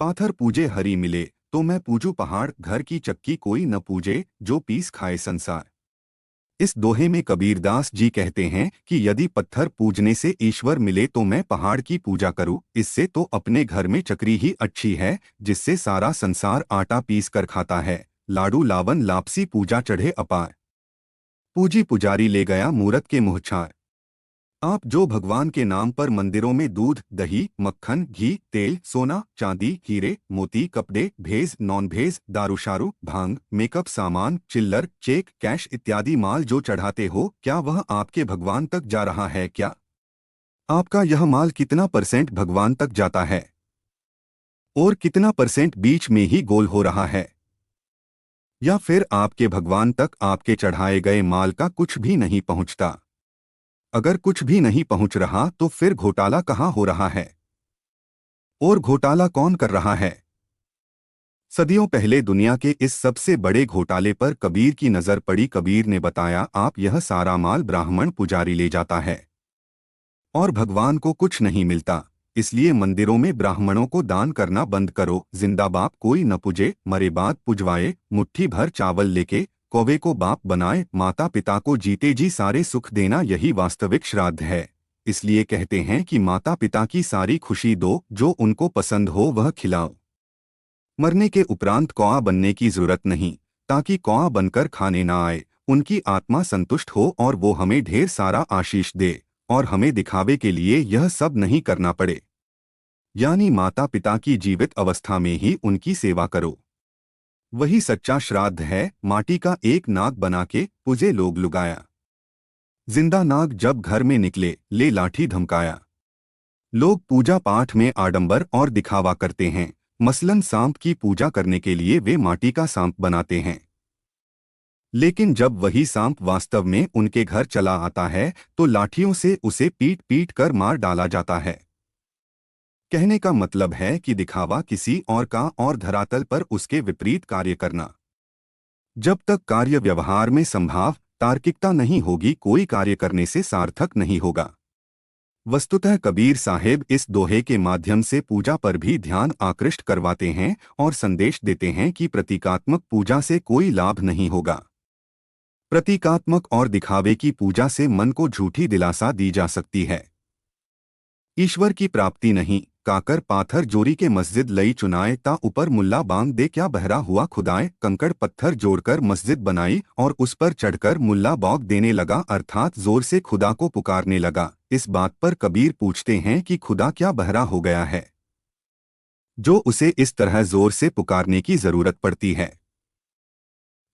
पाथर पूजे हरी मिले तो मैं पूजू पहाड़, घर की चक्की कोई न पूजे जो पीस खाए संसार। इस दोहे में कबीरदास जी कहते हैं कि यदि पत्थर पूजने से ईश्वर मिले तो मैं पहाड़ की पूजा करूं, इससे तो अपने घर में चक्री ही अच्छी है जिससे सारा संसार आटा पीस कर खाता है। लाडू लावन लापसी पूजा चढ़े अपार, पूजी पुजारी ले गया मूरत के मुहछार। आप जो भगवान के नाम पर मंदिरों में दूध, दही, मक्खन, घी, तेल, सोना, चांदी, हीरे, मोती, कपड़े, भेज, नॉन भेज, दारूशारू, भांग, मेकअप सामान, चिल्लर, चेक, कैश इत्यादि माल जो चढ़ाते हो, क्या वह आपके भगवान तक जा रहा है? क्या आपका यह माल कितना % भगवान तक जाता है और कितना % बीच में ही गोल हो रहा है? या फिर आपके भगवान तक आपके चढ़ाए गए माल का कुछ भी नहीं पहुंचता? अगर कुछ भी नहीं पहुंच रहा तो फिर घोटाला कहाँ हो रहा है और घोटाला कौन कर रहा है? सदियों पहले दुनिया के इस सबसे बड़े घोटाले पर कबीर की नजर पड़ी। कबीर ने बताया, आप यह सारा माल ब्राह्मण पुजारी ले जाता है और भगवान को कुछ नहीं मिलता, इसलिए मंदिरों में ब्राह्मणों को दान करना बंद करो। जिंदा बाप कोई न पूजे, मरे बाद पुजवाए। मुट्ठी भर चावल लेके कौवे को बाप बनाए, माता पिता को जीते जी सारे सुख देना यही वास्तविक श्राद्ध है। इसलिए कहते हैं कि माता पिता की सारी खुशी दो, जो उनको पसंद हो वह खिलाओ। मरने के उपरांत कौआ बनने की जरूरत नहीं, ताकि कौआ बनकर खाने ना आए। उनकी आत्मा संतुष्ट हो और वो हमें ढेर सारा आशीष दे, और हमें दिखावे के लिए यह सब नहीं करना पड़े। यानी माता पिता की जीवित अवस्था में ही उनकी सेवा करो, वही सच्चा श्राद्ध है। माटी का एक नाग बना के पूजे लोग लुगाया। जिंदा नाग जब घर में निकले, ले लाठी धमकाया। लोग पूजा पाठ में आडंबर और दिखावा करते हैं। मसलन सांप की पूजा करने के लिए वे माटी का सांप बनाते हैं, लेकिन जब वही सांप वास्तव में उनके घर चला आता है तो लाठियों से उसे पीट पीट कर मार डाला जाता है। कहने का मतलब है कि दिखावा किसी और का और धरातल पर उसके विपरीत कार्य करना। जब तक कार्य व्यवहार में संभाव तार्किकता नहीं होगी, कोई कार्य करने से सार्थक नहीं होगा। वस्तुतः कबीर साहेब इस दोहे के माध्यम से पूजा पर भी ध्यान आकृष्ट करवाते हैं और संदेश देते हैं कि प्रतीकात्मक पूजा से कोई लाभ नहीं होगा। प्रतीकात्मक और दिखावे की पूजा से मन को झूठी दिलासा दी जा सकती है, ईश्वर की प्राप्ति नहीं। काकर पाथर जोरी के मस्जिद लई चुनाए, ता ऊपर मुल्ला बांग दे क्या बहरा हुआ खुदाए। कंकड़ पत्थर जोड़कर मस्जिद बनाई और उस पर चढ़कर मुल्ला बौग देने लगा, अर्थात जोर से खुदा को पुकारने लगा। इस बात पर कबीर पूछते हैं कि खुदा क्या बहरा हो गया है जो उसे इस तरह जोर से पुकारने की जरूरत पड़ती है?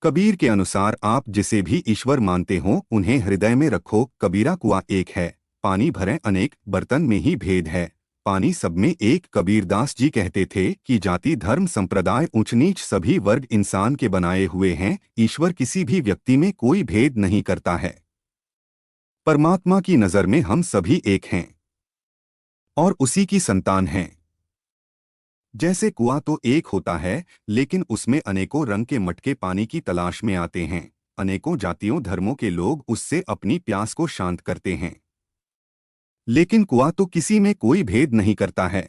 कबीर के अनुसार आप जिसे भी ईश्वर मानते हो उन्हें हृदय में रखो। कबीरा कुआं एक है, पानी भरे अनेक, बर्तन में ही भेद है, पानी सब में एक। कबीरदास जी कहते थे कि जाति धर्म संप्रदाय ऊंच नीच सभी वर्ग इंसान के बनाए हुए हैं। ईश्वर किसी भी व्यक्ति में कोई भेद नहीं करता है। परमात्मा की नजर में हम सभी एक हैं और उसी की संतान हैं। जैसे कुआं तो एक होता है, लेकिन उसमें अनेकों रंग के मटके पानी की तलाश में आते हैं। अनेकों जातियों धर्मों के लोग उससे अपनी प्यास को शांत करते हैं, लेकिन कुआं तो किसी में कोई भेद नहीं करता है।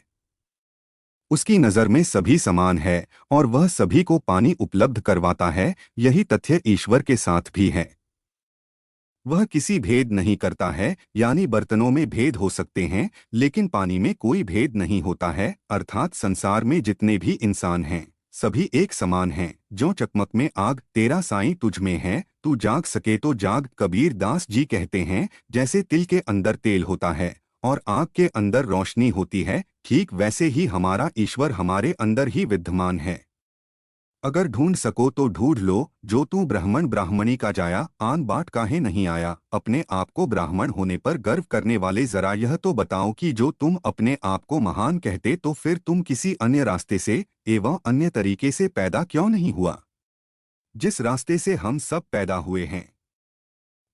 उसकी नज़र में सभी समान है और वह सभी को पानी उपलब्ध करवाता है। यही तथ्य ईश्वर के साथ भी है। वह किसी भेद नहीं करता है, यानी बर्तनों में भेद हो सकते हैं लेकिन पानी में कोई भेद नहीं होता है। अर्थात संसार में जितने भी इंसान हैं सभी एक समान हैं। जो चकमक में आग, तेरा साईं तुझ में है, तू जाग सके तो जाग। कबीर दास जी कहते हैं, जैसे तिल के अंदर तेल होता है और आग के अंदर रोशनी होती है, ठीक वैसे ही हमारा ईश्वर हमारे अंदर ही विद्यमान है। अगर ढूंढ सको तो ढूंढ लो, जो तू ब्राह्मण ब्राह्मणी का जाया, आन बाट काहे नहीं आया। अपने आप को ब्राह्मण होने पर गर्व करने वाले जरा यह तो बताओ कि जो तुम अपने आप को महान कहते तो फिर तुम किसी अन्य रास्ते से एवं अन्य तरीके से पैदा क्यों नहीं हुआ? जिस रास्ते से हम सब पैदा हुए हैं,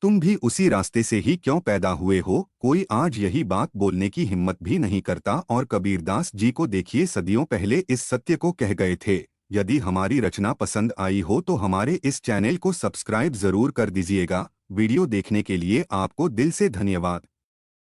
तुम भी उसी रास्ते से ही क्यों पैदा हुए हो? कोई आज यही बात बोलने की हिम्मत भी नहीं करता। और कबीरदास जी को देखिए, सदियों पहले इस सत्य को कह गए थे। यदि हमारी रचना पसंद आई हो तो हमारे इस चैनल को सब्सक्राइब जरूर कर दीजिएगा। वीडियो देखने के लिए आपको दिल से धन्यवाद।